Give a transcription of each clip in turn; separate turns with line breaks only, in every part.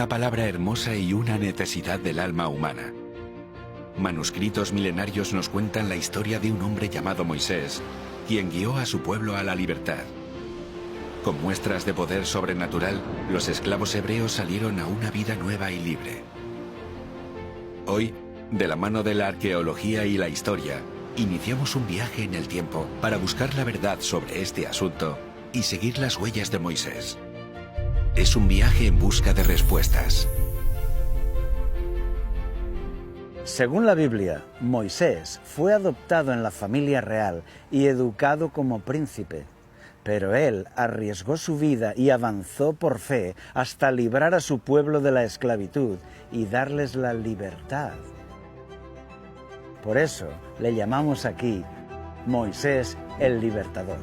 palabra hermosa y una necesidad del alma humana. Manuscritos milenarios nos cuentan la historia de un hombre llamado Moisés, quien guió a su pueblo a la libertad. Con muestras de poder sobrenatural, los esclavos hebreos salieron a una vida nueva y libre. Hoy, de la mano de la arqueología y la historia, iniciamos un viaje en el tiempo para buscar la verdad sobre este asunto y seguir las huellas de Moisés. Es un viaje en busca de respuestas.
Según la Biblia, Moisés fue adoptado en la familia real y educado como príncipe, pero él arriesgó su vida y avanzó por fe hasta librar a su pueblo de la esclavitud y darles la libertad. Por eso le llamamos aquí Moisés el Libertador.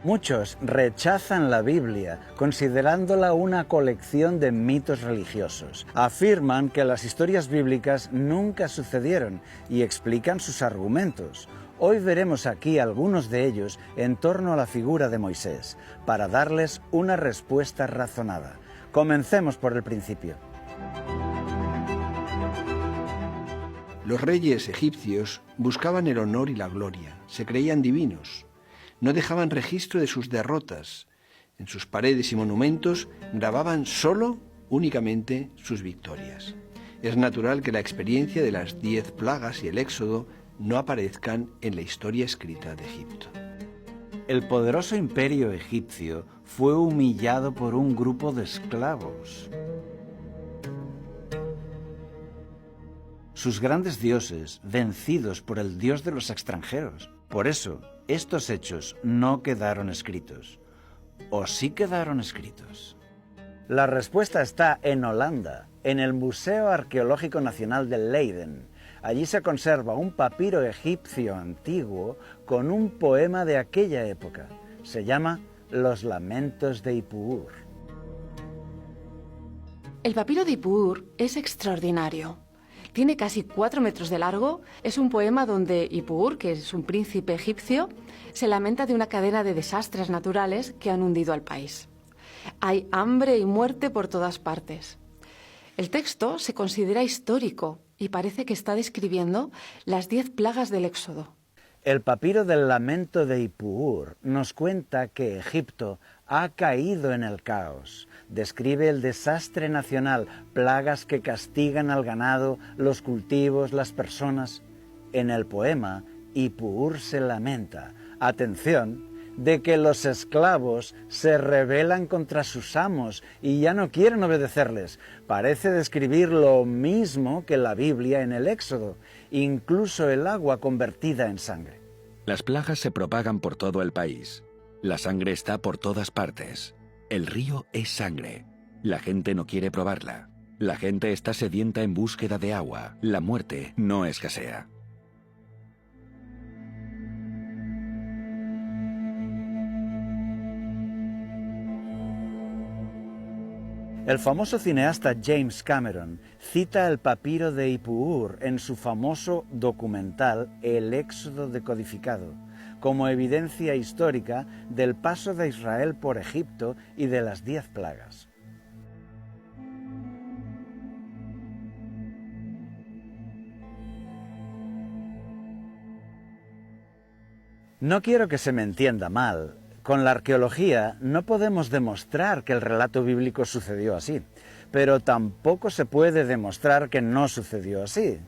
Muchos rechazan la Biblia considerándola una colección de mitos religiosos. Afirman que las historias bíblicas nunca sucedieron y explican sus argumentos. Hoy veremos aquí algunos de ellos en torno a la figura de Moisés, para darles una respuesta razonada. Comencemos por el principio.
Los reyes egipcios buscaban el honor y la gloria, se creían divinos. No dejaban registro de sus derrotas. En sus paredes y monumentos grababan únicamente sus victorias. Es natural que la experiencia de las 10 plagas y el Éxodo no aparezcan en la historia escrita de Egipto.
El poderoso imperio egipcio fue humillado por un grupo de esclavos. Sus grandes dioses vencidos por el dios de los extranjeros. Por eso, estos hechos no quedaron escritos. ¿O sí quedaron escritos? La respuesta está en Holanda, en el Museo Arqueológico Nacional de Leiden. Allí se conserva un papiro egipcio antiguo con un poema de aquella época. Se llama Los Lamentos de Ipuur.
El papiro de Ipuur es extraordinario. Tiene casi 4 metros de largo. Es un poema donde Ipuur, que es un príncipe egipcio, se lamenta de una cadena de desastres naturales que han hundido al país. Hay hambre y muerte por todas partes. El texto se considera histórico y parece que está describiendo las 10 plagas del Éxodo.
El papiro del lamento de Ipuur nos cuenta que Egipto ha caído en el caos. Describe el desastre nacional, plagas que castigan al ganado, los cultivos, las personas. En el poema, Ipuur se lamenta, atención, de que los esclavos se rebelan contra sus amos y ya no quieren obedecerles. Parece describir lo mismo que la Biblia en el Éxodo, incluso el agua convertida en sangre.
Las plagas se propagan por todo el país. La sangre está por todas partes. El río es sangre. La gente no quiere probarla. La gente está sedienta en búsqueda de agua. La muerte no escasea.
El famoso cineasta James Cameron cita el papiro de Ipuur en su famoso documental El Éxodo decodificado, como evidencia histórica del paso de Israel por Egipto y de las 10 plagas. No quiero que se me entienda mal. Con la arqueología no podemos demostrar que el relato bíblico sucedió así, pero tampoco se puede demostrar que no sucedió así.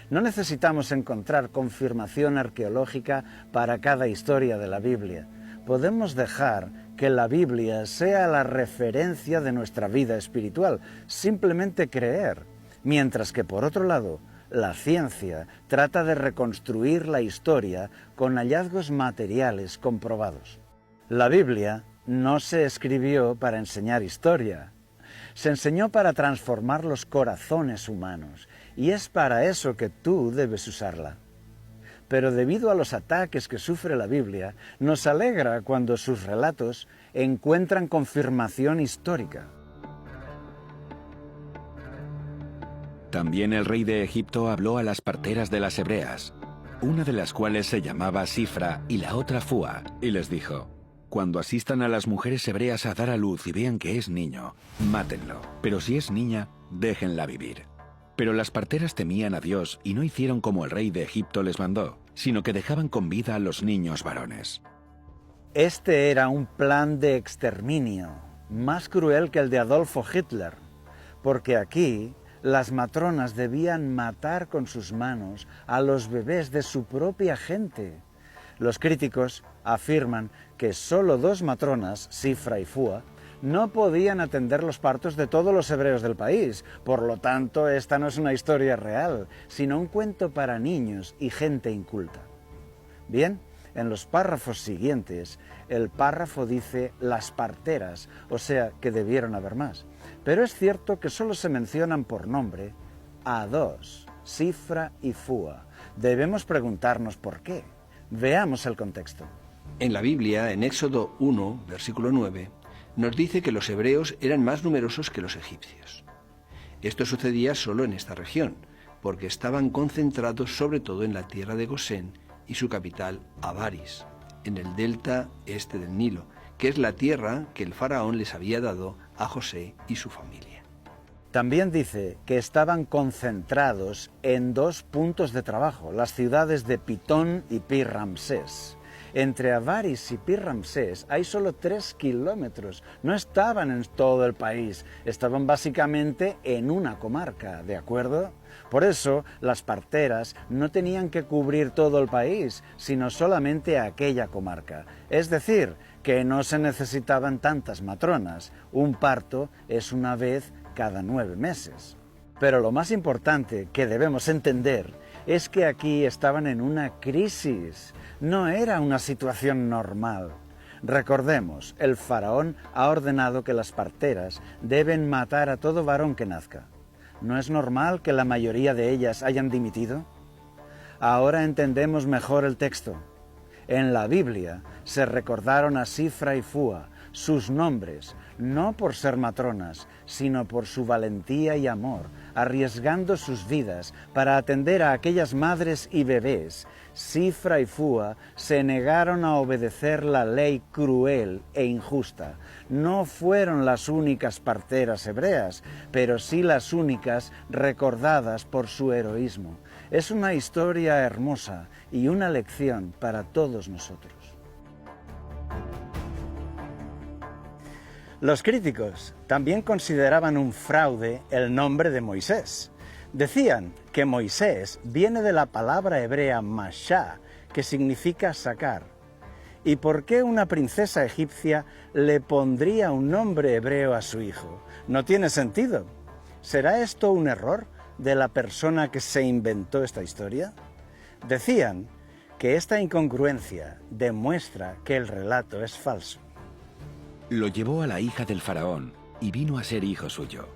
No necesitamos encontrar confirmación arqueológica para cada historia de la Biblia. Podemos dejar que la Biblia sea la referencia de nuestra vida espiritual, simplemente creer, mientras que por otro lado, la ciencia trata de reconstruir la historia con hallazgos materiales comprobados. La Biblia no se escribió para enseñar historia, se enseñó para transformar los corazones humanos, y es para eso que tú debes usarla. Pero debido a los ataques que sufre la Biblia, nos alegra cuando sus relatos encuentran confirmación histórica.
También el rey de Egipto habló a las parteras de las hebreas, una de las cuales se llamaba Sifra y la otra Fua, y les dijo: Cuando asistan a las mujeres hebreas a dar a luz y vean que es niño, mátenlo. Pero si es niña, déjenla vivir. Pero las parteras temían a Dios y no hicieron como el rey de Egipto les mandó, sino que dejaban con vida a los niños varones.
Este era un plan de exterminio, más cruel que el de Adolfo Hitler, porque aquí las matronas debían matar con sus manos a los bebés de su propia gente. Los críticos afirman que solo 2 matronas, Sifra y Fua, no podían atender los partos de todos los hebreos del país. Por lo tanto, esta no es una historia real, sino un cuento para niños y gente inculta. Bien, en los párrafos siguientes, el párrafo dice las parteras, o sea que debieron haber más. Pero es cierto que solo se mencionan por nombre a 2, Sifra y Fua. Debemos preguntarnos por qué. Veamos el contexto.
En la Biblia, en Éxodo 1, versículo 9, nos dice que los hebreos eran más numerosos que los egipcios. Esto sucedía solo en esta región, porque estaban concentrados sobre todo en la tierra de Gosén y su capital, Avaris, en el delta este del Nilo, que es la tierra que el faraón les había dado a José y su familia.
También dice que estaban concentrados en 2 puntos de trabajo, las ciudades de Pitón y Pi-Ramsés. Entre Avaris y Pi-Ramsés hay solo 3 kilómetros. No estaban en todo el país, estaban básicamente en una comarca, ¿de acuerdo? Por eso las parteras no tenían que cubrir todo el país, sino solamente aquella comarca. Es decir, que no se necesitaban tantas matronas. Un parto es una vez cada 9 meses. Pero lo más importante que debemos entender es que aquí estaban en una crisis. No era una situación normal. Recordemos, el faraón ha ordenado que las parteras deben matar a todo varón que nazca. ¿No es normal que la mayoría de ellas hayan dimitido? Ahora entendemos mejor el texto. En la Biblia se recordaron a Sifra y Fua, sus nombres, no por ser matronas, sino por su valentía y amor, arriesgando sus vidas para atender a aquellas madres y bebés. Sifra y Fua se negaron a obedecer la ley cruel e injusta. No fueron las únicas parteras hebreas, pero sí las únicas recordadas por su heroísmo. Es una historia hermosa y una lección para todos nosotros. Los críticos también consideraban un fraude el nombre de Moisés. Decían que Moisés viene de la palabra hebrea mashá, que significa sacar. ¿Y por qué una princesa egipcia le pondría un nombre hebreo a su hijo? No tiene sentido. ¿Será esto un error de la persona que se inventó esta historia? Decían que esta incongruencia demuestra que el relato es falso.
Lo llevó a la hija del faraón y vino a ser hijo suyo.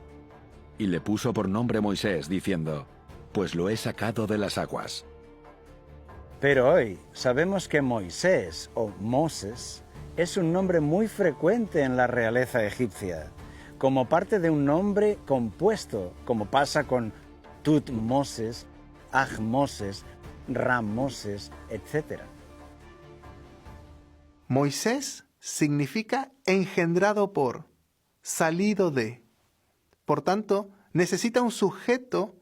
Y le puso por nombre Moisés, diciendo, pues lo he sacado de las aguas.
Pero hoy sabemos que Moisés, o Moses, es un nombre muy frecuente en la realeza egipcia, como parte de un nombre compuesto, como pasa con Tutmoses, Ahmoses, Ramoses, etc.
Moisés significa engendrado por, salido de. Por tanto, necesita un sujeto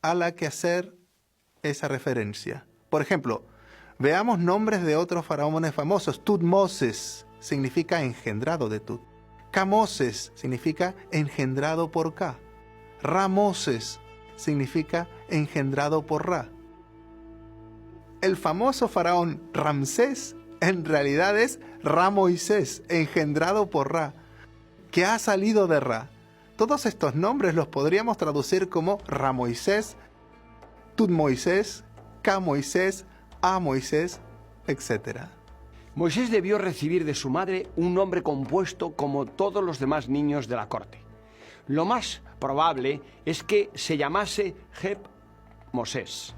a la que hacer esa referencia. Por ejemplo, veamos nombres de otros faraones famosos. Tutmoses significa engendrado de Tut. Camoses significa engendrado por Ka. Ramoses significa engendrado por Ra. El famoso faraón Ramsés en realidad es Ra-Moisés, engendrado por Ra, que ha salido de Ra. Todos estos nombres los podríamos traducir como Ra-Moisés, Tutmoisés, Ka-Moisés, A-Moisés, etc.
Moisés debió recibir de su madre un nombre compuesto como todos los demás niños de la corte. Lo más probable es que se llamase Heb-Moses,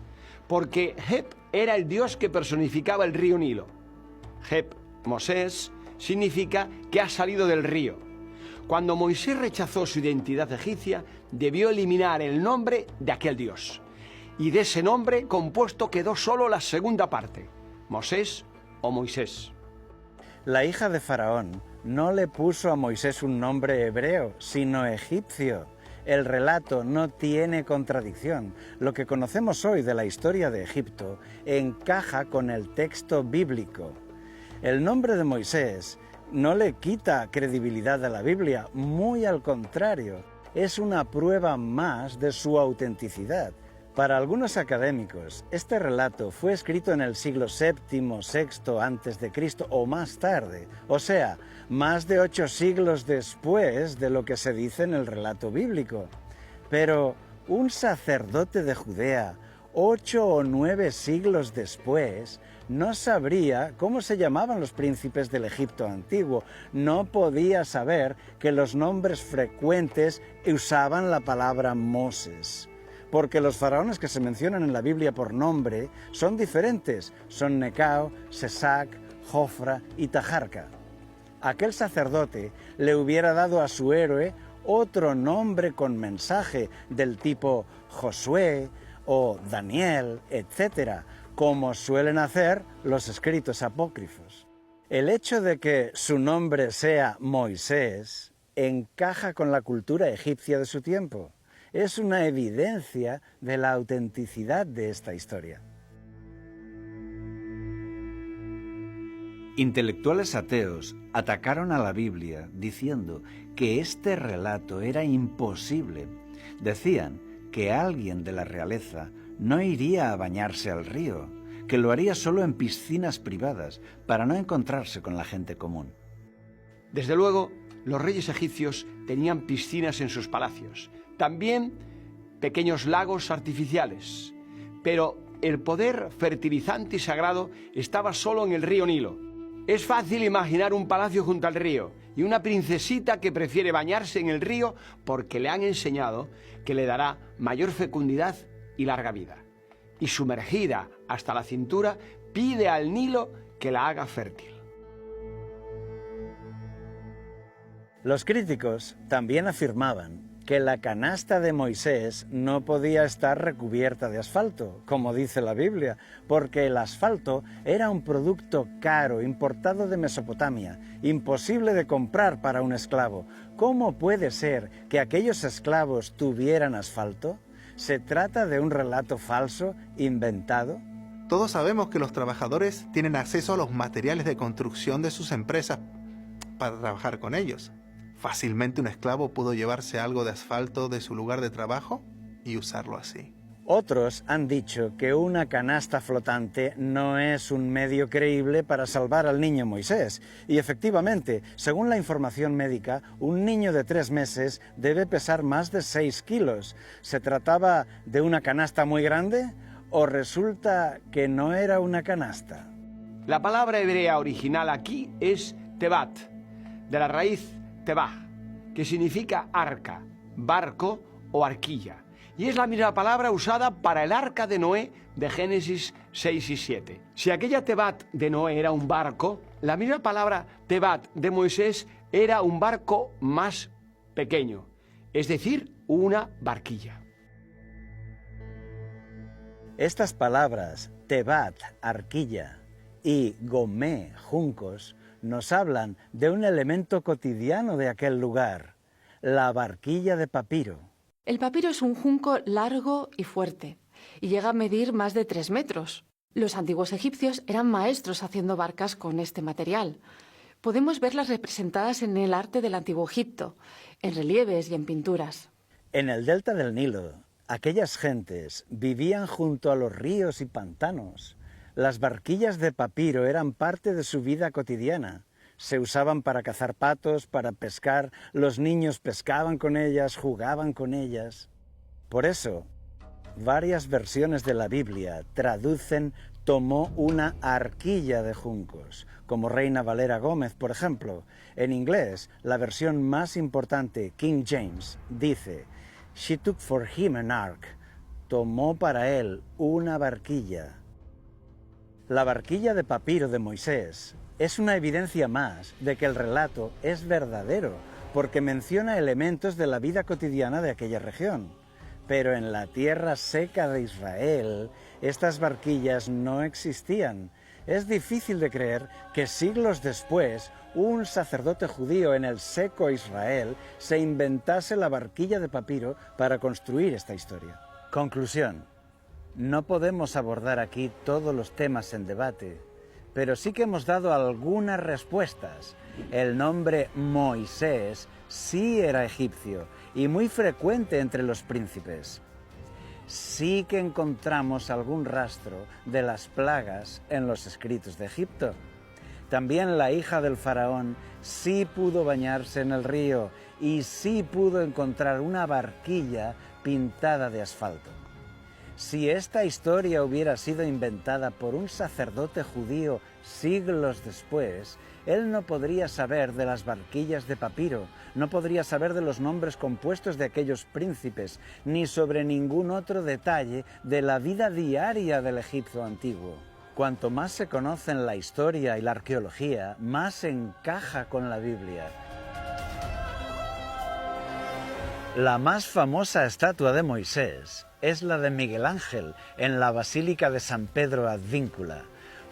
porque Heb era el dios que personificaba el río Nilo. Heb-Moses significa que ha salido del río. Cuando Moisés rechazó su identidad egipcia, debió eliminar el nombre de aquel dios. Y de ese nombre compuesto quedó solo la segunda parte, Mosés o Moisés.
La hija de Faraón no le puso a Moisés un nombre hebreo, sino egipcio. El relato no tiene contradicción. Lo que conocemos hoy de la historia de Egipto encaja con el texto bíblico. El nombre de Moisés no le quita credibilidad a la Biblia, muy al contrario, es una prueba más de su autenticidad. Para algunos académicos, este relato fue escrito en el siglo VII, VI a.C. o más tarde, o sea, más de 8 siglos después de lo que se dice en el relato bíblico. Pero un sacerdote de Judea, 8 o 9 siglos después, no sabría cómo se llamaban los príncipes del Egipto antiguo, no podía saber que los nombres frecuentes usaban la palabra Moses. Porque los faraones que se mencionan en la Biblia por nombre son diferentes, son Necao, Sesac, Jofra y Tajarca. Aquel sacerdote le hubiera dado a su héroe otro nombre con mensaje del tipo Josué o Daniel, etc., como suelen hacer los escritos apócrifos. El hecho de que su nombre sea Moisés encaja con la cultura egipcia de su tiempo. Es una evidencia de la autenticidad de esta historia. Intelectuales ateos atacaron a la Biblia diciendo que este relato era imposible. Decían que alguien de la realeza no iría a bañarse al río, que lo haría solo en piscinas privadas para no encontrarse con la gente común.
Desde luego, los reyes egipcios tenían piscinas en sus palacios, también pequeños lagos artificiales, pero el poder fertilizante y sagrado estaba solo en el río Nilo. Es fácil imaginar un palacio junto al río y una princesita que prefiere bañarse en el río porque le han enseñado que le dará mayor fecundidad y larga vida. Y sumergida hasta la cintura, pide al Nilo que la haga fértil.
Los críticos también afirmaban que la canasta de Moisés no podía estar recubierta de asfalto, como dice la Biblia, porque el asfalto era un producto caro, importado de Mesopotamia, imposible de comprar para un esclavo. ¿Cómo puede ser que aquellos esclavos tuvieran asfalto? ¿Se trata de un relato falso, inventado?
Todos sabemos que los trabajadores tienen acceso a los materiales de construcción de sus empresas para trabajar con ellos. Fácilmente un esclavo pudo llevarse algo de asfalto de su lugar de trabajo y usarlo así.
Otros han dicho que una canasta flotante no es un medio creíble para salvar al niño Moisés. Y efectivamente, según la información médica, un niño de 3 meses debe pesar más de 6 kilos. ¿Se trataba de una canasta muy grande o resulta que no era una canasta?
La palabra hebrea original aquí es tebat, de la raíz tebah, que significa arca, barco o arquilla. Y es la misma palabra usada para el arca de Noé de Génesis 6 y 7. Si aquella tebat de Noé era un barco, la misma palabra tebat de Moisés era un barco más pequeño, es decir, una barquilla.
Estas palabras, tebat, arquilla, y gomé, juncos, nos hablan de un elemento cotidiano de aquel lugar, la barquilla de papiro.
El papiro es un junco largo y fuerte, y llega a medir más de 3 metros. Los antiguos egipcios eran maestros haciendo barcas con este material. Podemos verlas representadas en el arte del Antiguo Egipto, en relieves y en pinturas.
En el delta del Nilo, aquellas gentes vivían junto a los ríos y pantanos. Las barquillas de papiro eran parte de su vida cotidiana. Se usaban para cazar patos, para pescar, los niños pescaban con ellas, jugaban con ellas. Por eso, varias versiones de la Biblia traducen tomó una arquilla de juncos, como Reina Valera Gómez, por ejemplo. En inglés, la versión más importante, King James, dice She took for him an ark, tomó para él una barquilla. La barquilla de papiro de Moisés es una evidencia más de que el relato es verdadero, porque menciona elementos de la vida cotidiana de aquella región. Pero en la tierra seca de Israel, estas barquillas no existían. Es difícil de creer que siglos después un sacerdote judío en el seco Israel se inventase la barquilla de papiro para construir esta historia. Conclusión. No podemos abordar aquí todos los temas en debate, pero sí que hemos dado algunas respuestas. El nombre Moisés sí era egipcio y muy frecuente entre los príncipes. Sí que encontramos algún rastro de las plagas en los escritos de Egipto. También la hija del faraón sí pudo bañarse en el río y sí pudo encontrar una barquilla pintada de asfalto. Si esta historia hubiera sido inventada por un sacerdote judío siglos después, él no podría saber de las barquillas de papiro, no podría saber de los nombres compuestos de aquellos príncipes, ni sobre ningún otro detalle de la vida diaria del Egipto antiguo. Cuanto más se conocen la historia y la arqueología, más se encaja con la Biblia. La más famosa estatua de Moisés es la de Miguel Ángel en la Basílica de San Pedro Advíncula.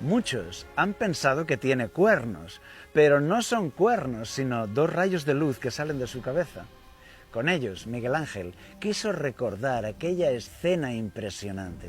Muchos han pensado que tiene cuernos, pero no son cuernos, sino dos rayos de luz que salen de su cabeza. Con ellos, Miguel Ángel quiso recordar aquella escena impresionante.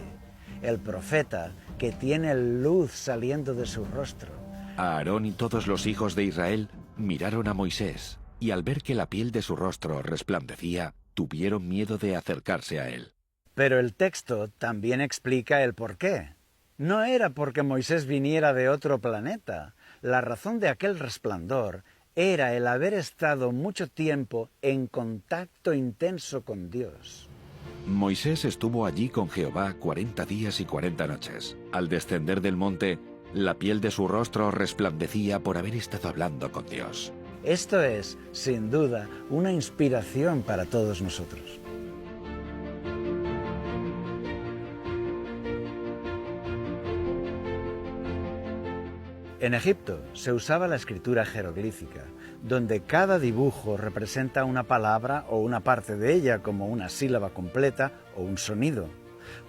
El profeta que tiene luz saliendo de su rostro.
Aarón y todos los hijos de Israel miraron a Moisés, y al ver que la piel de su rostro resplandecía, tuvieron miedo de acercarse a él.
Pero el texto también explica el porqué. No era porque Moisés viniera de otro planeta. La razón de aquel resplandor era el haber estado mucho tiempo en contacto intenso con Dios.
Moisés estuvo allí con Jehová 40 días y 40 noches. Al descender del monte, la piel de su rostro resplandecía por haber estado hablando con Dios.
Esto es, sin duda, una inspiración para todos nosotros. En Egipto se usaba la escritura jeroglífica, donde cada dibujo representa una palabra o una parte de ella, como una sílaba completa o un sonido.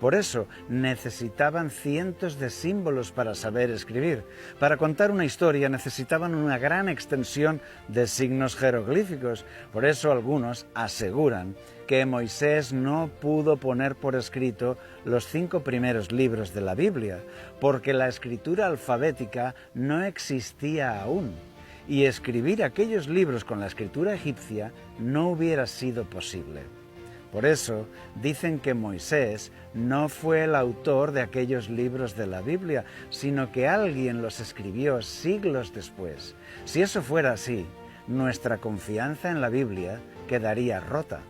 Por eso necesitaban cientos de símbolos para saber escribir. Para contar una historia necesitaban una gran extensión de signos jeroglíficos. Por eso algunos aseguran que Moisés no pudo poner por escrito los 5 primeros libros de la Biblia, porque la escritura alfabética no existía aún, y escribir aquellos libros con la escritura egipcia no hubiera sido posible. Por eso dicen que Moisés no fue el autor de aquellos libros de la Biblia, sino que alguien los escribió siglos después. Si eso fuera así, nuestra confianza en la Biblia quedaría rota.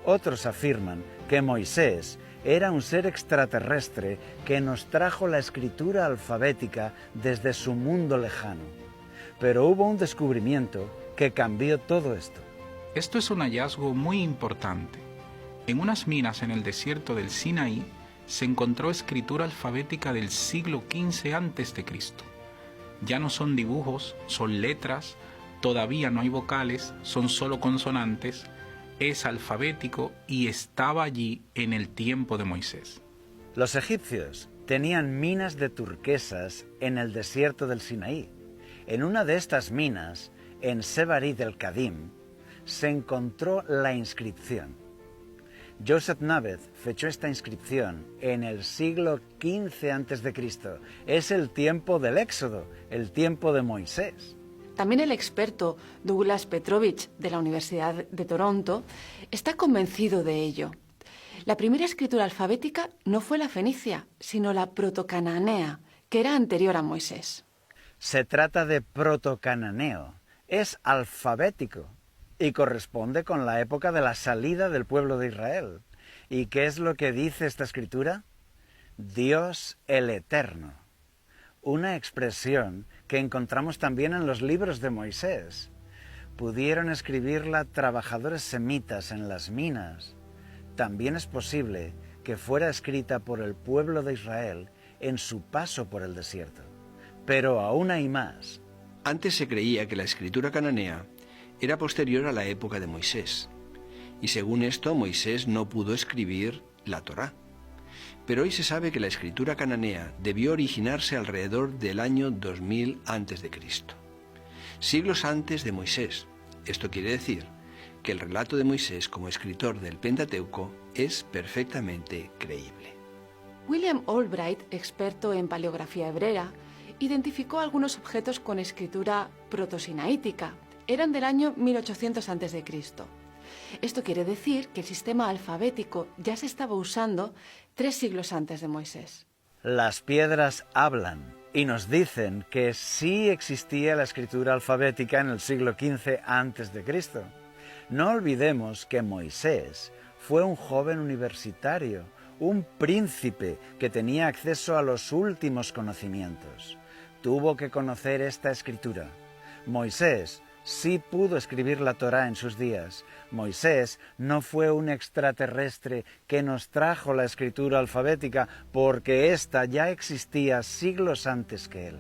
Otros afirman que Moisés era un ser extraterrestre que nos trajo la escritura alfabética desde su mundo lejano. Pero hubo un descubrimiento que cambió todo esto.
Esto es un hallazgo muy importante. En unas minas en el desierto del Sinaí se encontró escritura alfabética del siglo XV a.C. Ya no son dibujos, son letras, todavía no hay vocales, son solo consonantes, es alfabético y estaba allí en el tiempo de Moisés.
Los egipcios tenían minas de turquesas en el desierto del Sinaí. En una de estas minas, en Sebarid el Kadim, se encontró la inscripción. Joseph Nabbeth fechó esta inscripción en el siglo XV a.C. Es el tiempo del Éxodo, el tiempo de Moisés.
También el experto Douglas Petrovich de la Universidad de Toronto está convencido de ello. La primera escritura alfabética no fue la fenicia, sino la protocananea, que era anterior a Moisés.
Se trata de protocananeo, es alfabético y corresponde con la época de la salida del pueblo de Israel. ¿Y qué es lo que dice esta escritura? Dios el Eterno. Una expresión que encontramos también en los libros de Moisés. Pudieron escribirla trabajadores semitas en las minas. También es posible que fuera escrita por el pueblo de Israel en su paso por el desierto. Pero aún hay más.
Antes se creía que la escritura cananea era posterior a la época de Moisés, y según esto Moisés no pudo escribir la Torá. Pero hoy se sabe que la escritura cananea debió originarse alrededor del año 2000 a.C., siglos antes de Moisés. Esto quiere decir que el relato de Moisés como escritor del Pentateuco es perfectamente creíble.
William Albright, experto en paleografía hebrea, identificó algunos objetos con escritura protosinaítica. Eran del año 1800 a.C. Esto quiere decir que el sistema alfabético ya se estaba usando 3 siglos antes de Moisés.
Las piedras hablan y nos dicen que sí existía la escritura alfabética en el siglo XV a.C. No olvidemos que Moisés fue un joven universitario, un príncipe que tenía acceso a los últimos conocimientos. Tuvo que conocer esta escritura. Moisés sí pudo escribir la Torá en sus días. Moisés no fue un extraterrestre que nos trajo la escritura alfabética porque ésta ya existía siglos antes que él.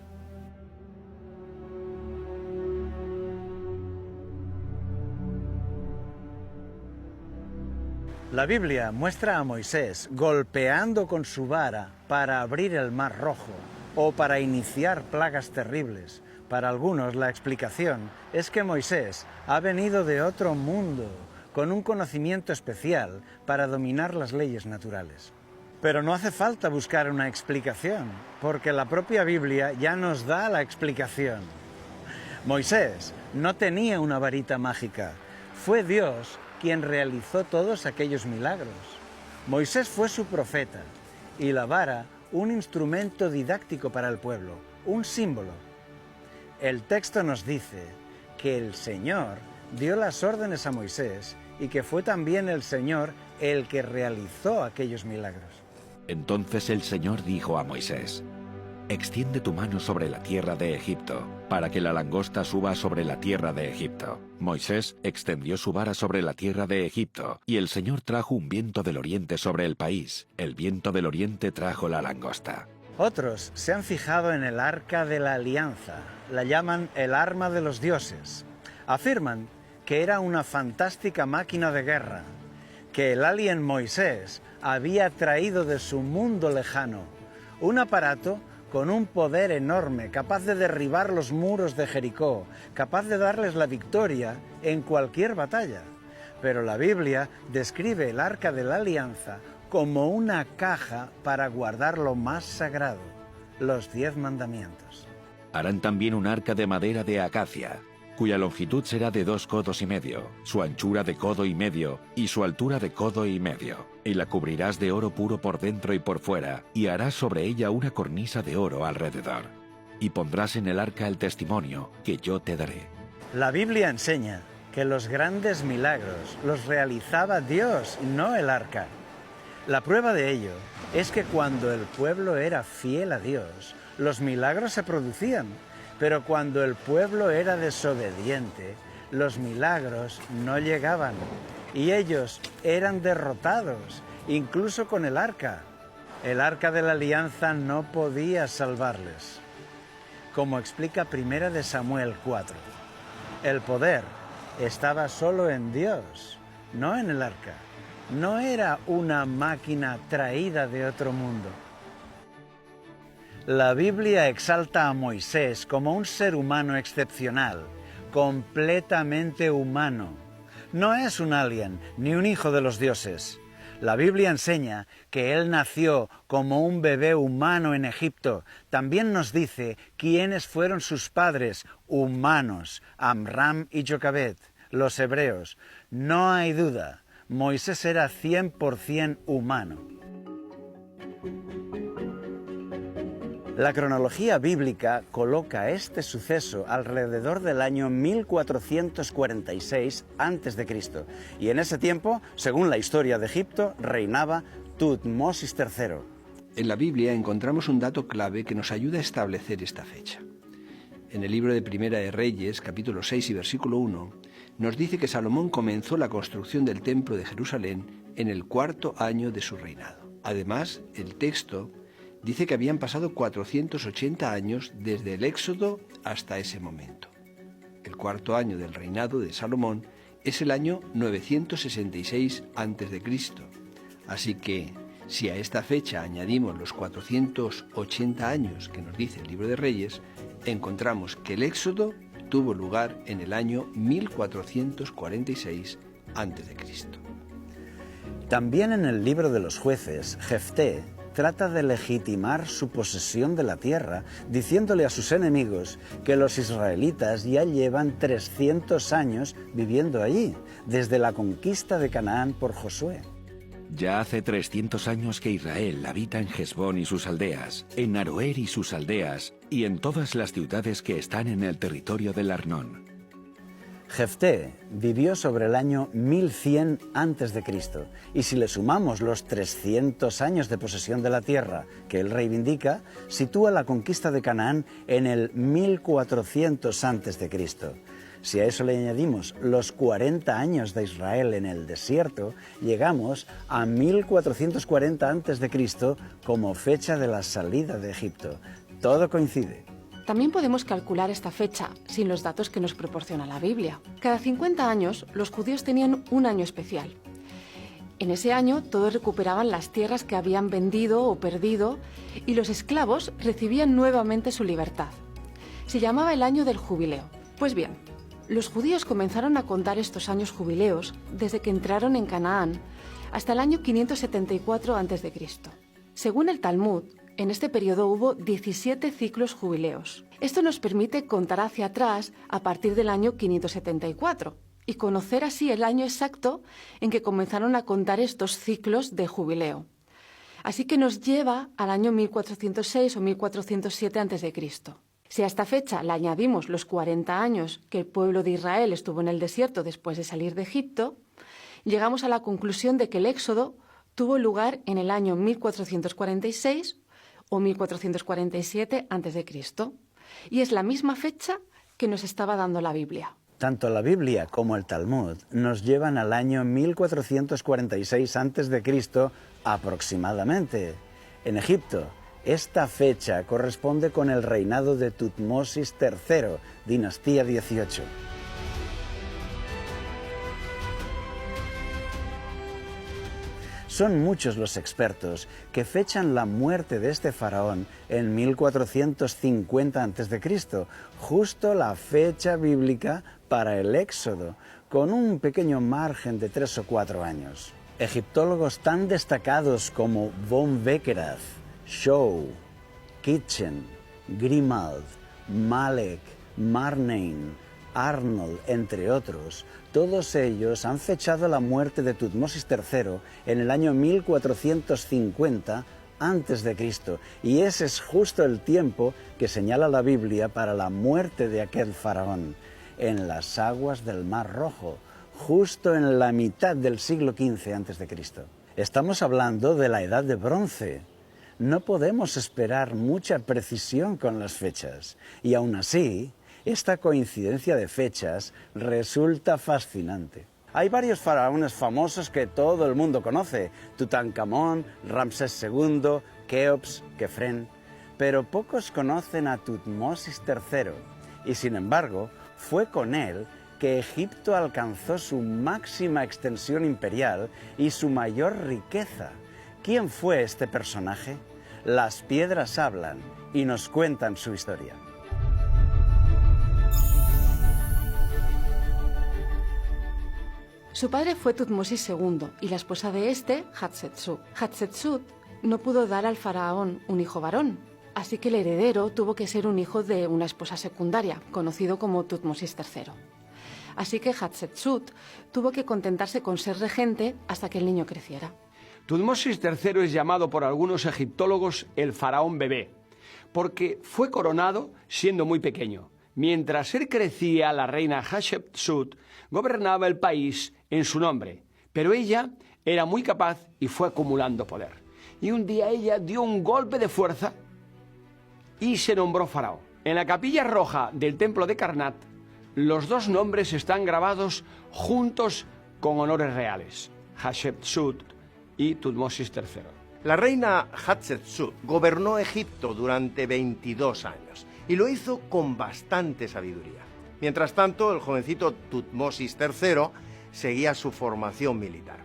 La Biblia muestra a Moisés golpeando con su vara para abrir el Mar Rojo o para iniciar plagas terribles. Para algunos la explicación es que Moisés ha venido de otro mundo, con un conocimiento especial para dominar las leyes naturales. Pero no hace falta buscar una explicación, porque la propia Biblia ya nos da la explicación. Moisés no tenía una varita mágica, fue Dios quien realizó todos aquellos milagros. Moisés fue su profeta y la vara un instrumento didáctico para el pueblo, un símbolo. El texto nos dice que el Señor dio las órdenes a Moisés y que fue también el Señor el que realizó aquellos milagros.
Entonces el Señor dijo a Moisés: «Extiende tu mano sobre la tierra de Egipto, para que la langosta suba sobre la tierra de Egipto». Moisés extendió su vara sobre la tierra de Egipto, y el Señor trajo un viento del oriente sobre el país. El viento del oriente trajo la langosta.
Otros se han fijado en el Arca de la Alianza, la llaman el arma de los dioses. Afirman que era una fantástica máquina de guerra, que el alien Moisés había traído de su mundo lejano, un aparato con un poder enorme, capaz de derribar los muros de Jericó, capaz de darles la victoria en cualquier batalla. Pero la Biblia describe el Arca de la Alianza como una caja para guardar lo más sagrado, los 10 mandamientos.
Harán también un arca de madera de acacia, cuya longitud será de 2 codos y medio, su anchura de codo y medio, y su altura de codo y medio. Y la cubrirás de oro puro por dentro y por fuera, y harás sobre ella una cornisa de oro alrededor. Y pondrás en el arca el testimonio que yo te daré.
La Biblia enseña que los grandes milagros los realizaba Dios, no el arca. La prueba de ello es que cuando el pueblo era fiel a Dios, los milagros se producían, pero cuando el pueblo era desobediente, los milagros no llegaban y ellos eran derrotados, incluso con el arca. El arca de la alianza no podía salvarles. Como explica 1 de Samuel 4, el poder estaba solo en Dios, no en el arca. No era una máquina traída de otro mundo. La Biblia exalta a Moisés como un ser humano excepcional, completamente humano. No es un alien ni un hijo de los dioses. La Biblia enseña que él nació como un bebé humano en Egipto. También nos dice quiénes fueron sus padres humanos, Amram y Jochebed, los hebreos. No hay duda. Moisés era 100% humano. La cronología bíblica coloca este suceso alrededor del año 1446 a.C. y en ese tiempo, según la historia de Egipto, reinaba Tutmosis III.
En la Biblia encontramos un dato clave que nos ayuda a establecer esta fecha. En el libro de Primera de Reyes, capítulo 6 y versículo 1, nos dice que Salomón comenzó la construcción del templo de Jerusalén en el 4º año de su reinado. Además, el texto dice que habían pasado 480 años desde el Éxodo hasta ese momento. El 4º año del reinado de Salomón es el año 966 a.C. Así que, Si a esta fecha añadimos los 480 años que nos dice el Libro de Reyes, encontramos que el Éxodo tuvo lugar en el año 1446 a.C.
También en el libro de los jueces, Jefté trata de legitimar su posesión de la tierra, diciéndole a sus enemigos que los israelitas ya llevan 300 años viviendo allí, desde la conquista de Canaán por Josué.
Ya hace 300 años que Israel habita en Hesbón y sus aldeas, en Aroer y sus aldeas, y en todas las ciudades que están en el territorio del Arnón.
Jefté vivió sobre el año 1100 a.C. y si le sumamos los 300 años de posesión de la tierra que él reivindica, sitúa la conquista de Canaán en el 1400 a.C. Si a eso le añadimos los 40 años de Israel en el desierto, llegamos a 1440 a.C. como fecha de la salida de Egipto. Todo coincide.
También podemos calcular esta fecha sin los datos que nos proporciona la Biblia. Cada 50 años, los judíos tenían un año especial. En ese año, todos recuperaban las tierras que habían vendido o perdido y los esclavos recibían nuevamente su libertad. Se llamaba el año del jubileo. Pues bien, los judíos comenzaron a contar estos años jubileos desde que entraron en Canaán hasta el año 574 a.C. Según el Talmud, en este periodo hubo 17 ciclos jubileos. Esto nos permite contar hacia atrás a partir del año 574 y conocer así el año exacto en que comenzaron a contar estos ciclos de jubileo. Así que nos lleva al año 1406 o 1407 a.C. Si a esta fecha le añadimos los 40 años que el pueblo de Israel estuvo en el desierto después de salir de Egipto, llegamos a la conclusión de que el Éxodo tuvo lugar en el año 1446 o 1447 a.C. Y es la misma fecha que nos estaba dando la Biblia.
Tanto la Biblia como el Talmud nos llevan al año 1446 a.C. aproximadamente. En Egipto, esta fecha corresponde con el reinado de Tutmosis III, dinastía 18. Son muchos los expertos que fechan la muerte de este faraón en 1450 a.C., justo la fecha bíblica para el Éxodo, con un pequeño margen de 3 o 4 años. Egiptólogos tan destacados como von Beckerath, Shaw, Kitchen, Grimald, Malek, Marnein, Arnold, entre otros, todos ellos han fechado la muerte de Tutmosis III en el año 1450 a.C. y ese es justo el tiempo que señala la Biblia para la muerte de aquel faraón, en las aguas del Mar Rojo, justo en la mitad del siglo XV a.C. Estamos hablando de la Edad de Bronce. No podemos esperar mucha precisión con las fechas, y aún así, esta coincidencia de fechas resulta fascinante. Hay varios faraones famosos que todo el mundo conoce: Tutankamón, Ramsés II, Keops, Kefren, pero pocos conocen a Tutmosis III, y sin embargo, fue con él que Egipto alcanzó su máxima extensión imperial y su mayor riqueza. ¿Quién fue este personaje? Las piedras hablan y nos cuentan su historia.
Su padre fue Tutmosis II y la esposa de este, Hatshepsut. Hatshepsut no pudo dar al faraón un hijo varón, así que el heredero tuvo que ser un hijo de una esposa secundaria, conocido como Tutmosis III. Así que Hatshepsut tuvo que contentarse con ser regente hasta que el niño creciera.
Tutmosis III es llamado por algunos egiptólogos el faraón bebé, porque fue coronado siendo muy pequeño. Mientras él crecía, la reina Hatshepsut gobernaba el país en su nombre, pero ella era muy capaz y fue acumulando poder. Y un día ella dio un golpe de fuerza y se nombró faraón. En la capilla roja del templo de Karnak, los dos nombres están grabados juntos con honores reales: Hatshepsut y Tutmosis III.
La reina Hatshepsut gobernó Egipto durante 22 años y lo hizo con bastante sabiduría. Mientras tanto, el jovencito Tutmosis III seguía su formación militar.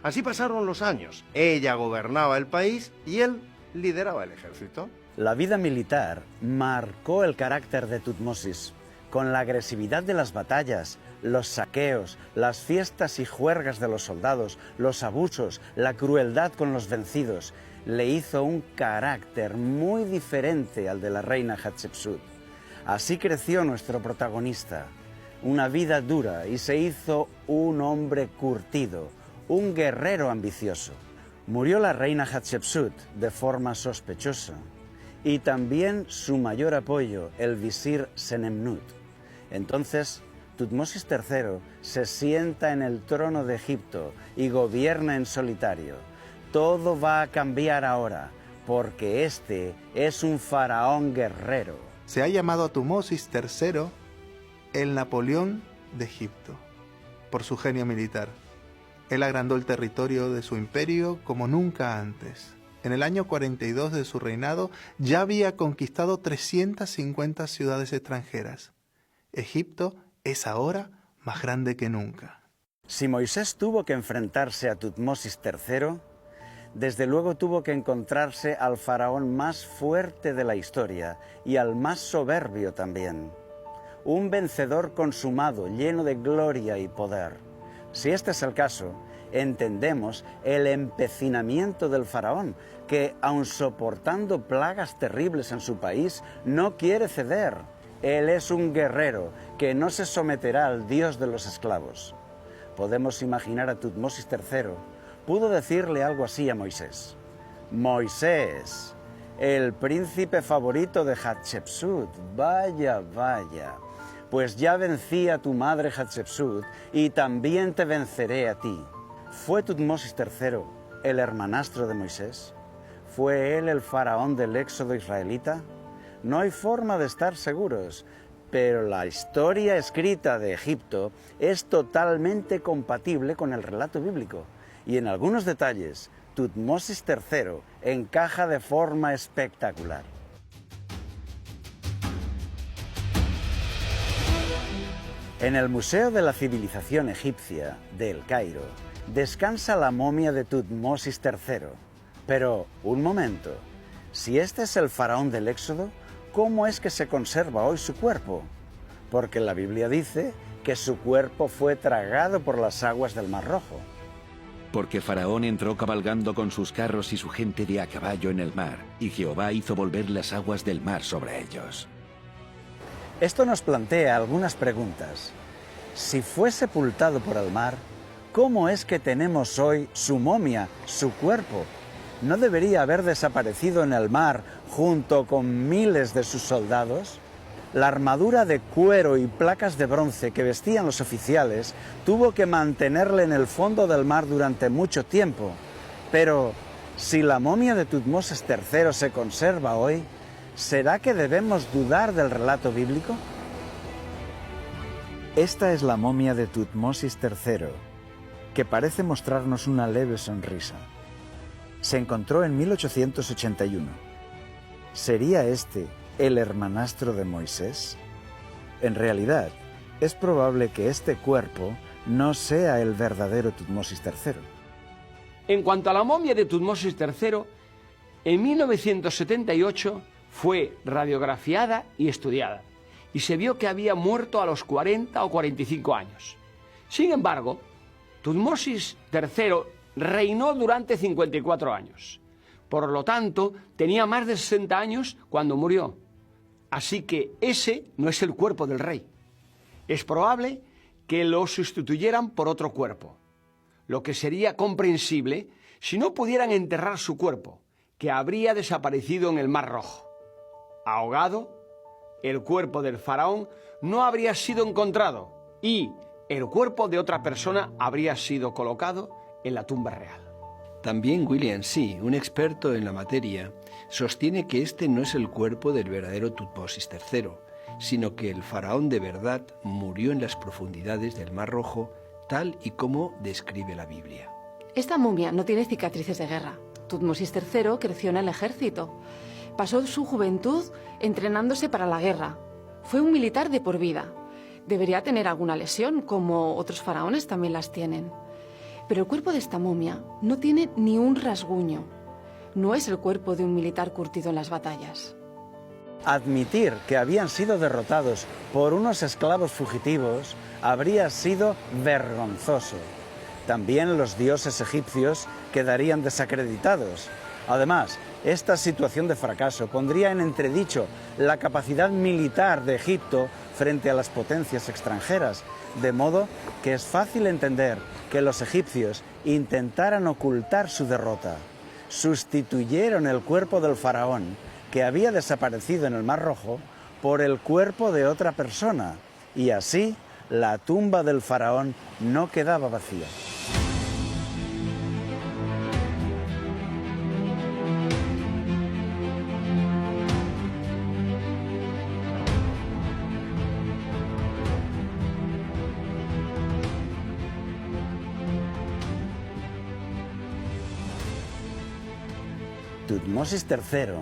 Así pasaron los años. Ella gobernaba el país y él lideraba el ejército.
La vida militar marcó el carácter de Tutmosis, con la agresividad de las batallas, los saqueos, las fiestas y juergas de los soldados, los abusos, la crueldad con los vencidos. Le hizo un carácter muy diferente al de la reina Hatshepsut. Así creció nuestro protagonista, una vida dura, y se hizo un hombre curtido, un guerrero ambicioso. Murió la reina Hatshepsut de forma sospechosa, y también su mayor apoyo, el visir Senemnut. Entonces, Tutmosis III se sienta en el trono de Egipto y gobierna en solitario. Todo va a cambiar ahora, porque este es un faraón guerrero.
Se ha llamado a Tutmosis III el Napoleón de Egipto, por su genio militar. Él agrandó el territorio de su imperio como nunca antes. En el año 42 de su reinado ya había conquistado 350 ciudades extranjeras. Egipto es ahora más grande que nunca.
Si Moisés tuvo que enfrentarse a Tutmosis III, desde luego tuvo que encontrarse al faraón más fuerte de la historia y al más soberbio también. Un vencedor consumado, lleno de gloria y poder. Si este es el caso, entendemos el empecinamiento del faraón, que, aun soportando plagas terribles en su país, no quiere ceder. Él es un guerrero que no se someterá al dios de los esclavos. Podemos imaginar a Tutmosis III. Pudo decirle algo así a Moisés. Moisés, el príncipe favorito de Hatshepsut, vaya, vaya. Pues ya vencí a tu madre Hatshepsut y también te venceré a ti. ¿Fue Tutmosis III el hermanastro de Moisés? ¿Fue él el faraón del éxodo israelita? No hay forma de estar seguros, pero la historia escrita de Egipto es totalmente compatible con el relato bíblico, y en algunos detalles Tutmosis III encaja de forma espectacular. En el Museo de la Civilización Egipcia de El Cairo descansa la momia de Tutmosis III. Pero, un momento, si este es el faraón del Éxodo, ¿cómo es que se conserva hoy su cuerpo? Porque la Biblia dice que su cuerpo fue tragado por las aguas del Mar Rojo.
Porque Faraón entró cabalgando con sus carros y su gente de a caballo en el mar, y Jehová hizo volver las aguas del mar sobre ellos.
Esto nos plantea algunas preguntas. Si fue sepultado por el mar, ¿cómo es que tenemos hoy su momia, su cuerpo? ¿No debería haber desaparecido en el mar junto con miles de sus soldados? La armadura de cuero y placas de bronce que vestían los oficiales tuvo que mantenerle en el fondo del mar durante mucho tiempo. Pero, si la momia de Tutmosis III se conserva hoy, ¿será que debemos dudar del relato bíblico? Esta es la momia de Tutmosis III, que parece mostrarnos una leve sonrisa. Se encontró en 1881. ¿Sería este el hermanastro de Moisés? En realidad, es probable que este cuerpo no sea el verdadero Tutmosis III.
En cuanto a la momia de Tutmosis III, en 1978 fue radiografiada y estudiada, y se vio que había muerto a los 40 o 45 años. Sin embargo, Tutmosis III reinó durante 54 años. Por lo tanto, tenía más de 60 años cuando murió. Así que ese no es el cuerpo del rey. Es probable que lo sustituyeran por otro cuerpo, lo que sería comprensible si no pudieran enterrar su cuerpo, que habría desaparecido en el Mar Rojo. Ahogado, el cuerpo del faraón no habría sido encontrado y el cuerpo de otra persona habría sido colocado en la tumba real.
También William See, un experto en la materia, sostiene que este no es el cuerpo del verdadero Tutmosis III, sino que el faraón de verdad murió en las profundidades del Mar Rojo, tal y como describe la Biblia.
Esta momia no tiene cicatrices de guerra. Tutmosis III creció en el ejército. Pasó su juventud entrenándose para la guerra. Fue un militar de por vida. Debería tener alguna lesión, como otros faraones también las tienen. Pero el cuerpo de esta momia no tiene ni un rasguño. No es el cuerpo de un militar curtido en las batallas.
Admitir que habían sido derrotados por unos esclavos fugitivos habría sido vergonzoso. También los dioses egipcios quedarían desacreditados. Además, esta situación de fracaso pondría en entredicho la capacidad militar de Egipto frente a las potencias extranjeras, de modo que es fácil entender que los egipcios intentaran ocultar su derrota. Sustituyeron el cuerpo del faraón, que había desaparecido en el Mar Rojo, por el cuerpo de otra persona, y así la tumba del faraón no quedaba vacía. Tutmosis III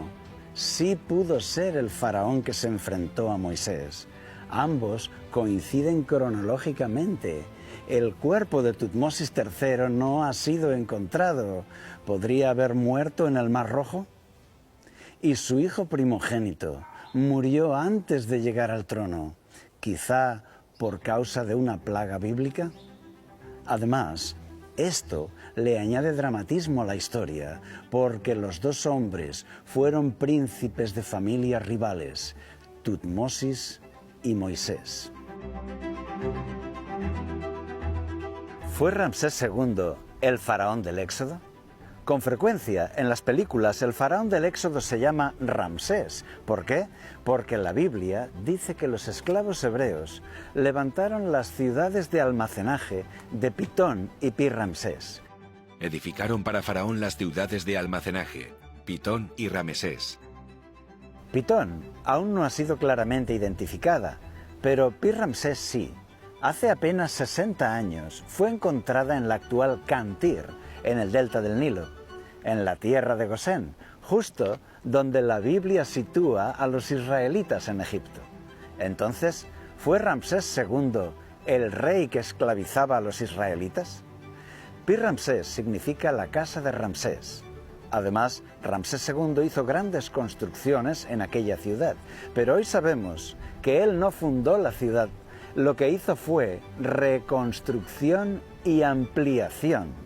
sí pudo ser el faraón que se enfrentó a Moisés. Ambos coinciden cronológicamente. El cuerpo de Tutmosis III no ha sido encontrado. ¿Podría haber muerto en el Mar Rojo? Y su hijo primogénito murió antes de llegar al trono, quizá por causa de una plaga bíblica. Además, esto le añade dramatismo a la historia, porque los dos hombres fueron príncipes de familias rivales, Tutmosis y Moisés. ¿Fue Ramsés II el faraón del Éxodo? Con frecuencia, en las películas, el faraón del Éxodo se llama Ramsés. ¿Por qué? Porque la Biblia dice que los esclavos hebreos levantaron las ciudades de almacenaje de Pitón y Pi-Ramsés.
Edificaron para Faraón las ciudades de almacenaje, Pitón y Ramesés.
Pitón aún no ha sido claramente identificada, pero Pi-Ramsés sí. Hace apenas 60 años fue encontrada en la actual Cantir, en el delta del Nilo, en la tierra de Gosén, justo donde la Biblia sitúa a los israelitas en Egipto. Entonces, ¿fue Ramsés II el rey que esclavizaba a los israelitas? Pi-Ramsés significa la casa de Ramsés. Además, Ramsés II hizo grandes construcciones en aquella ciudad, pero hoy sabemos que él no fundó la ciudad. Lo que hizo fue reconstrucción y ampliación.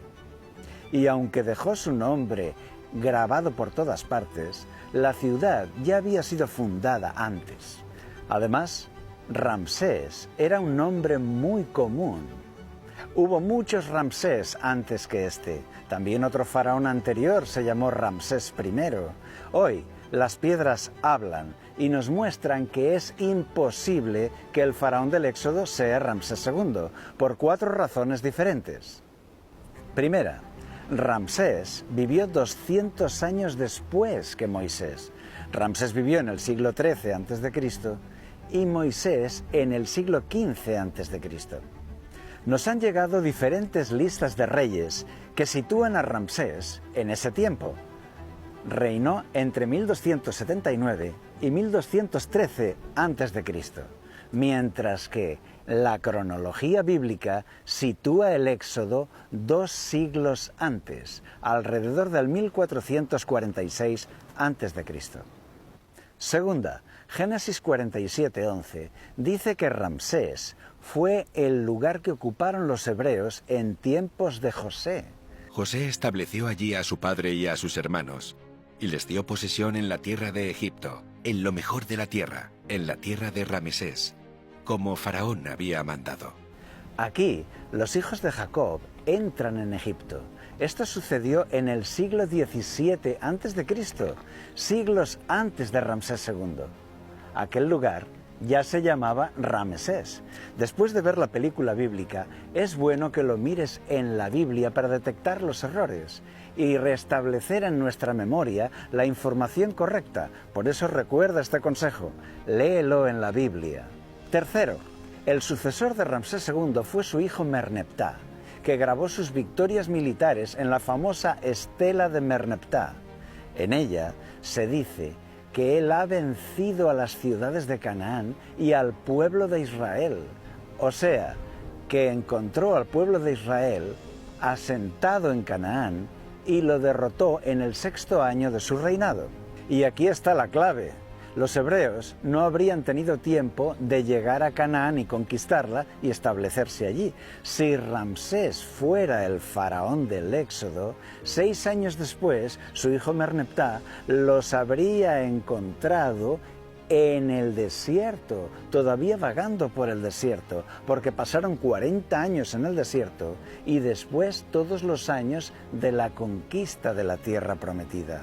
Y aunque dejó su nombre grabado por todas partes, la ciudad ya había sido fundada antes. Además, Ramsés era un nombre muy común. Hubo muchos Ramsés antes que este. También otro faraón anterior se llamó Ramsés I. Hoy, las piedras hablan y nos muestran que es imposible que el faraón del Éxodo sea Ramsés II, por 4 razones diferentes. Primera, Ramsés vivió 200 años después que Moisés. Ramsés vivió en el siglo XIII a.C. y Moisés en el siglo XV a.C. Nos han llegado diferentes listas de reyes que sitúan a Ramsés en ese tiempo. Reinó entre 1279 y 1213 a.C., mientras que la cronología bíblica sitúa el Éxodo 2 siglos antes, alrededor del 1446 a.C. Segunda, Génesis 47:11 dice que Ramsés fue el lugar que ocuparon los hebreos en tiempos de José.
José estableció allí a su padre y a sus hermanos, y les dio posesión en la tierra de Egipto, en lo mejor de la tierra, en la tierra de Ramesés, como Faraón había mandado.
Aquí, los hijos de Jacob entran en Egipto. Esto sucedió en el siglo XVII a.C., siglos antes de Ramsés II. Aquel lugar ya se llamaba Ramesés. Después de ver la película bíblica, es bueno que lo mires en la Biblia para detectar los errores y restablecer en nuestra memoria la información correcta. Por eso recuerda este consejo, léelo en la Biblia. Tercero, el sucesor de Ramsés II fue su hijo Merneptah, que grabó sus victorias militares en la famosa Estela de Merneptah. En ella se dice que él ha vencido a las ciudades de Canaán y al pueblo de Israel. O sea, que encontró al pueblo de Israel asentado en Canaán y lo derrotó en el 6º año de su reinado. Y aquí está la clave. Los hebreos no habrían tenido tiempo de llegar a Canaán y conquistarla y establecerse allí. Si Ramsés fuera el faraón del Éxodo, 6 años después, su hijo Merneptah los habría encontrado en el desierto, todavía vagando por el desierto, porque pasaron 40 años en el desierto y después todos los años de la conquista de la tierra prometida.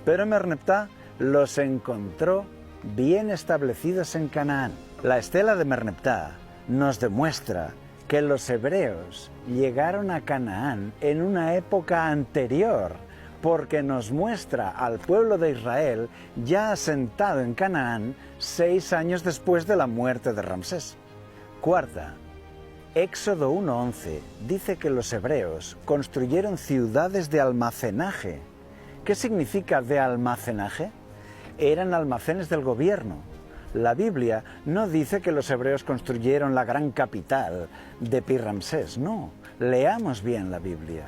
Pero Merneptah los encontró bien establecidos en Canaán. La estela de Merneptah nos demuestra que los hebreos llegaron a Canaán en una época anterior, porque nos muestra al pueblo de Israel ya asentado en Canaán 6 años después de la muerte de Ramsés. Cuarta, Éxodo 1:11 dice que los hebreos construyeron ciudades de almacenaje. ¿Qué significa de almacenaje? Eran almacenes del gobierno. La Biblia no dice que los hebreos construyeron la gran capital de Pi-Ramsés, no. Leamos bien la Biblia.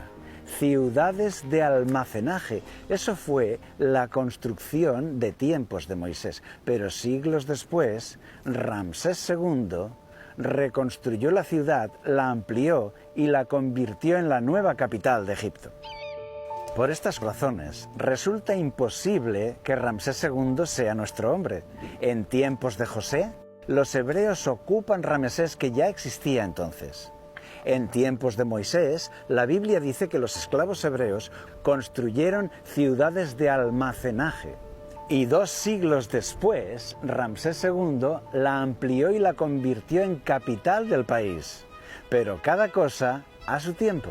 Ciudades de almacenaje. Eso fue la construcción de tiempos de Moisés. Pero siglos después, Ramsés II reconstruyó la ciudad, la amplió y la convirtió en la nueva capital de Egipto. Por estas razones, resulta imposible que Ramsés II sea nuestro hombre. En tiempos de José, los hebreos ocupan Ramsés, que ya existía entonces. En tiempos de Moisés, la Biblia dice que los esclavos hebreos construyeron ciudades de almacenaje. Y 2 siglos después, Ramsés II la amplió y la convirtió en capital del país. Pero cada cosa a su tiempo.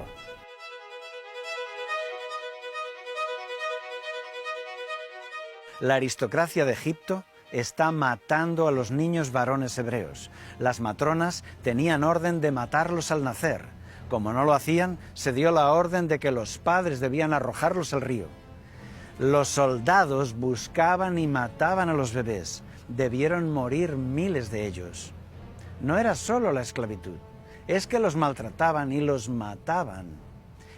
La aristocracia de Egipto está matando a los niños varones hebreos. Las matronas tenían orden de matarlos al nacer. Como no lo hacían, se dio la orden de que los padres debían arrojarlos al río. Los soldados buscaban y mataban a los bebés. Debieron morir miles de ellos. No era solo la esclavitud, es que los maltrataban y los mataban.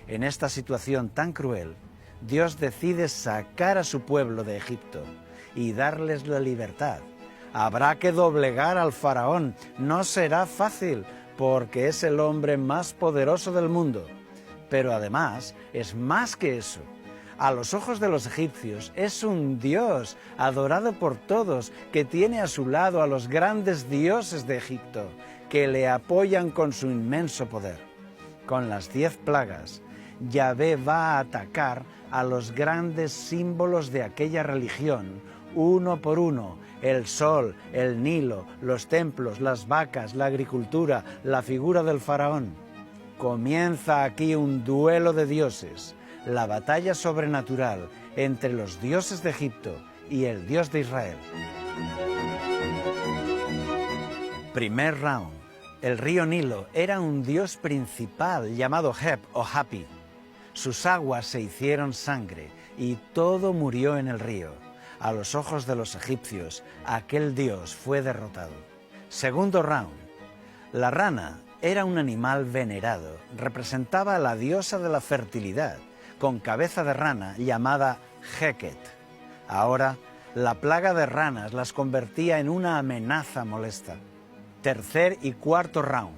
En esta situación tan cruel, Dios decide sacar a su pueblo de Egipto y darles la libertad. Habrá que doblegar al faraón. No será fácil, porque es el hombre más poderoso del mundo. Pero además es más que eso. A los ojos de los egipcios es un dios adorado por todos, que tiene a su lado a los grandes dioses de Egipto, que le apoyan con su inmenso poder. Con las 10 plagas, Yahvé va a atacar a los grandes símbolos de aquella religión, uno por uno: el sol, el Nilo, los templos, las vacas, la agricultura, la figura del faraón. Comienza aquí un duelo de dioses, la batalla sobrenatural entre los dioses de Egipto y el Dios de Israel. Primer round. El río Nilo era un dios principal llamado Hep o Hapi. Sus aguas se hicieron sangre y todo murió en el río. A los ojos de los egipcios, aquel dios fue derrotado. Segundo round. La rana era un animal venerado. Representaba a la diosa de la fertilidad, con cabeza de rana llamada Heket. Ahora, la plaga de ranas las convertía en una amenaza molesta. Tercer y cuarto round.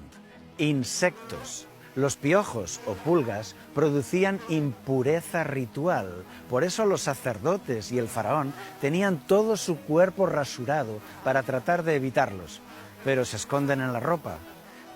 Insectos. Los piojos o pulgas producían impureza ritual. Por eso los sacerdotes y el faraón tenían todo su cuerpo rasurado para tratar de evitarlos. Pero se esconden en la ropa.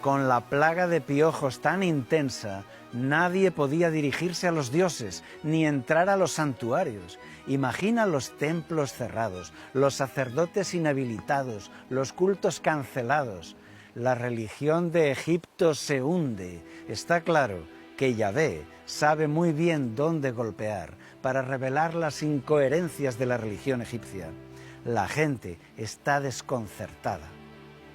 Con la plaga de piojos tan intensa, nadie podía dirigirse a los dioses ni entrar a los santuarios. Imagina los templos cerrados, los sacerdotes inhabilitados, los cultos cancelados. La religión de Egipto se hunde. Está claro que Yahvé sabe muy bien dónde golpear para revelar las incoherencias de la religión egipcia. La gente está desconcertada.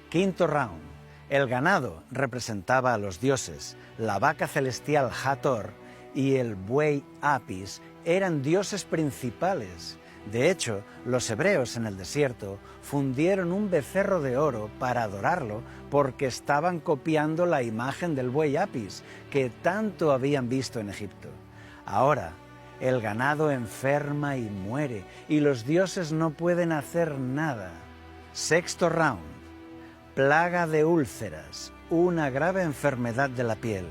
Quinto round. El ganado representaba a los dioses. La vaca celestial Hathor y el buey Apis eran dioses principales. De hecho, los hebreos en el desierto fundieron un becerro de oro para adorarlo porque estaban copiando la imagen del buey Apis que tanto habían visto en Egipto. Ahora, el ganado enferma y muere y los dioses no pueden hacer nada. Sexto round. Plaga de úlceras, una grave enfermedad de la piel.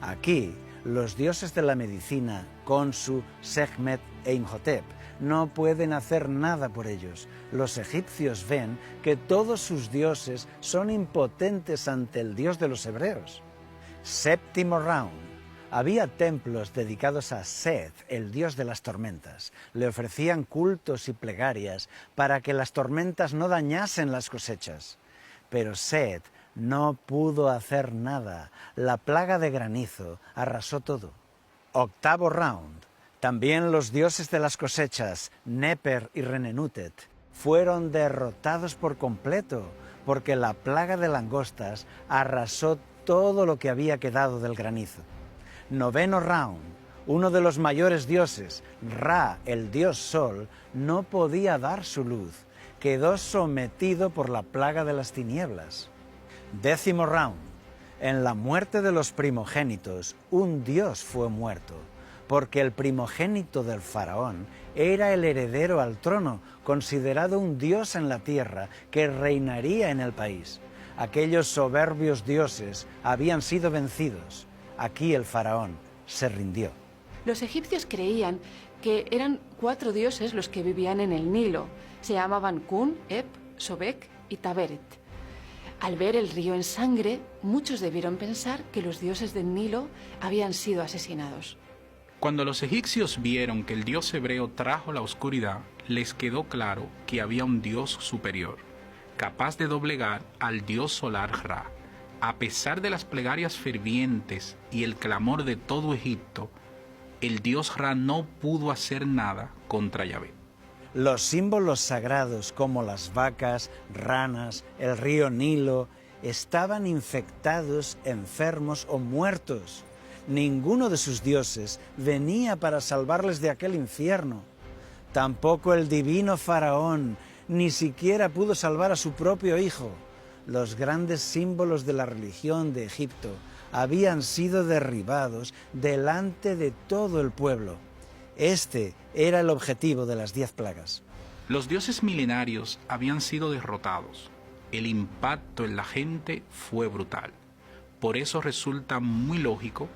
Aquí, los dioses de la medicina, Khonsu, Sekhmet e Imhotep, no pueden hacer nada por ellos. Los egipcios ven que todos sus dioses son impotentes ante el Dios de los hebreos. Séptimo round. Había templos dedicados a Seth, el dios de las tormentas. Le ofrecían cultos y plegarias para que las tormentas no dañasen las cosechas. Pero Seth no pudo hacer nada. La plaga de granizo arrasó todo. Octavo round. También los dioses de las cosechas, Neper y Renenutet, fueron derrotados por completo, porque la plaga de langostas arrasó todo lo que había quedado del granizo. Noveno round. Uno de los mayores dioses, Ra, el dios Sol, no podía dar su luz. Quedó sometido por la plaga de las tinieblas. Décimo round. En la muerte de los primogénitos, un dios fue muerto, porque el primogénito del faraón era el heredero al trono, considerado un dios en la tierra que reinaría en el país. Aquellos soberbios dioses habían sido vencidos. Aquí el faraón se rindió.
Los egipcios creían que eran 4 dioses los que vivían en el Nilo. Se llamaban Kun, Ep, Sobek y Taberet. Al ver el río en sangre, muchos debieron pensar que los dioses del Nilo habían sido asesinados.
Cuando los egipcios vieron que el dios hebreo trajo la oscuridad, les quedó claro que había un dios superior, capaz de doblegar al dios solar Ra. A pesar de las plegarias fervientes y el clamor de todo Egipto, el dios Ra no pudo hacer nada contra Yahvé.
Los símbolos sagrados como las vacas, ranas, el río Nilo, estaban infectados, enfermos o muertos. Ninguno de sus dioses venía para salvarles de aquel infierno. Tampoco el divino faraón ni siquiera pudo salvar a su propio hijo. Los grandes símbolos de la religión de Egipto habían sido derribados delante de todo el pueblo. Este era el objetivo de las 10 plagas.
Los dioses milenarios habían sido derrotados. El impacto en la gente fue brutal. Por eso resulta muy lógico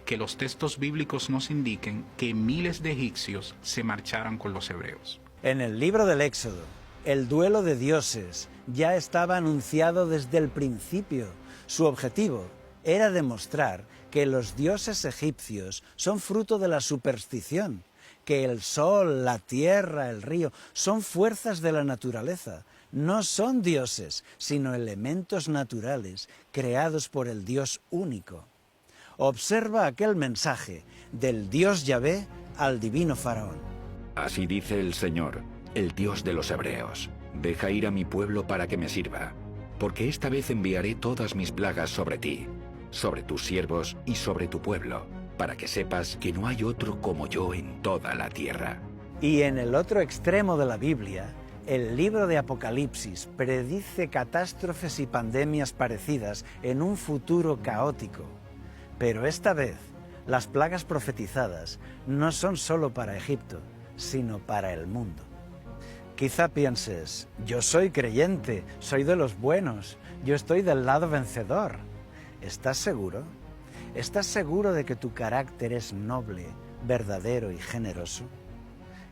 que los textos bíblicos nos indiquen que miles de egipcios se marcharan con los hebreos.
En el libro del Éxodo, el duelo de dioses ya estaba anunciado desde el principio. Su objetivo era demostrar que los dioses egipcios son fruto de la superstición, que el sol, la tierra, el río son fuerzas de la naturaleza. No son dioses, sino elementos naturales creados por el Dios único. Observa aquel mensaje del Dios Yahvé al divino faraón.
Así dice el Señor, el Dios de los hebreos. Deja ir a mi pueblo para que me sirva, porque esta vez enviaré todas mis plagas sobre ti, sobre tus siervos y sobre tu pueblo, para que sepas que no hay otro como yo en toda la tierra.
Y en el otro extremo de la Biblia, el libro de Apocalipsis predice catástrofes y pandemias parecidas en un futuro caótico. Pero esta vez, las plagas profetizadas no son solo para Egipto, sino para el mundo. Quizá pienses, yo soy creyente, soy de los buenos, yo estoy del lado vencedor. ¿Estás seguro? ¿Estás seguro de que tu carácter es noble, verdadero y generoso?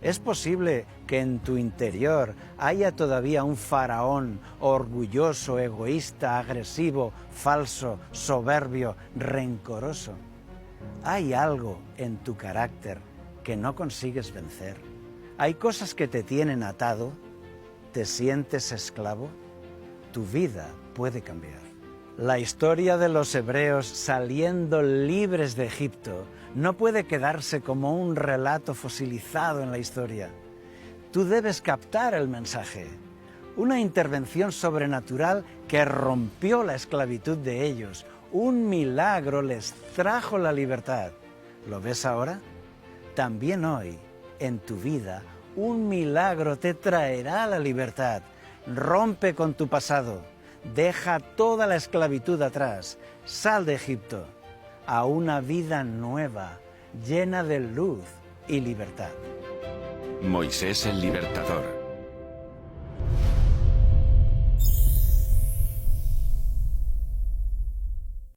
¿Es posible que en tu interior haya todavía un faraón orgulloso, egoísta, agresivo, falso, soberbio, rencoroso? ¿Hay algo en tu carácter que no consigues vencer? ¿Hay cosas que te tienen atado? ¿Te sientes esclavo? Tu vida puede cambiar. La historia de los hebreos saliendo libres de Egipto no puede quedarse como un relato fosilizado en la historia. Tú debes captar el mensaje. Una intervención sobrenatural que rompió la esclavitud de ellos. Un milagro les trajo la libertad. ¿Lo ves ahora? También hoy, en tu vida, Un milagro te traerá la libertad. Rompe con tu pasado. Deja toda la esclavitud atrás. Sal de Egipto a una vida nueva, llena de luz y libertad.
Moisés el Libertador.